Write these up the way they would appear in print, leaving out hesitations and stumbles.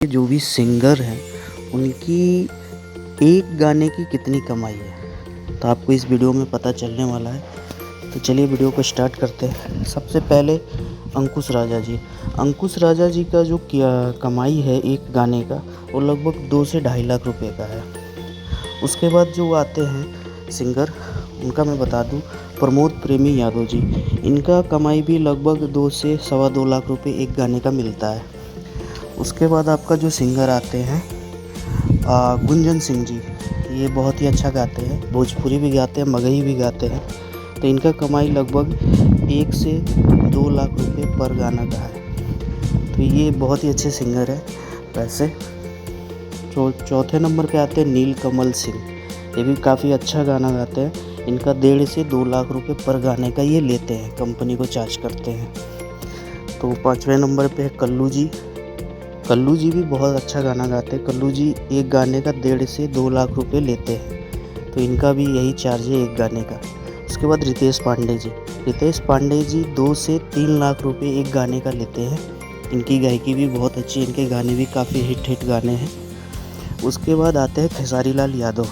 जो भी सिंगर हैं उनकी एक गाने की कितनी कमाई है तो आपको इस वीडियो में पता चलने वाला है। तो चलिए वीडियो को स्टार्ट करते हैं। सबसे पहले अंकुश राजा जी। अंकुश राजा जी का जो कमाई है एक गाने का वो लगभग 2 से 2.5 लाख रुपए का है। उसके बाद जो आते हैं सिंगर उनका मैं बता दूं, प्रमोद प्रेमी यादव जी। इनका कमाई भी लगभग 2 से सवा 2 लाख रुपए एक गाने का मिलता है। उसके बाद आपका जो सिंगर आते हैं गुंजन सिंह जी। ये बहुत ही अच्छा गाते हैं, भोजपुरी भी गाते हैं, मगही भी गाते हैं। तो इनका कमाई लगभग 1 से 2 लाख रुपए पर गाना का है। तो ये बहुत ही अच्छे सिंगर हैं। वैसे चौथे नंबर पे आते हैं नीलकमल सिंह। ये भी काफ़ी अच्छा गाना गाते हैं। इनका 1.5 से 2 लाख रुपए पर गाने का ये लेते हैं, कंपनी को चार्ज करते हैं। तो 5वें नंबर पे है कल्लू जी। कल्लू जी भी बहुत अच्छा गाना गाते हैं। कल्लू जी एक गाने का 1.5 से 2 लाख रुपए लेते हैं। तो इनका भी यही चार्ज है एक गाने का। उसके बाद रितेश पांडे जी। रितेश पांडे जी 2 से 3 लाख रुपए एक गाने का लेते हैं। इनकी गायकी भी बहुत अच्छी है, इनके गाने भी काफ़ी हिट गाने हैं। उसके बाद आते हैं खेसारी लाल यादव।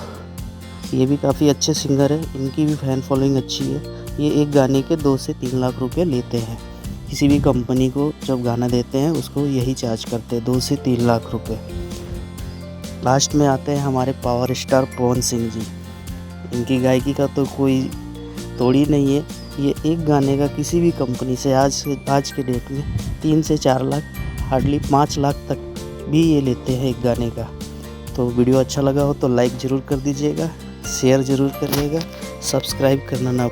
ये भी काफ़ी अच्छे सिंगर हैं, इनकी भी फैन फॉलोइंग अच्छी है। ये एक गाने के 2 से 3 लाख रुपए लेते हैं। किसी भी कंपनी को जब गाना देते हैं उसको यही चार्ज करते हैं, 2 से 3 लाख रुपए। लास्ट में आते हैं हमारे पावर स्टार पवन सिंह जी। इनकी गायकी का तो कोई तोड़ ही नहीं है। ये एक गाने का किसी भी कंपनी से आज के डेट में 3 से 4 लाख, हार्डली 5 लाख तक भी ये लेते हैं एक गाने का। तो वीडियो अच्छा लगा हो तो लाइक ज़रूर कर दीजिएगा, शेयर ज़रूर करिएगा, सब्सक्राइब करना ना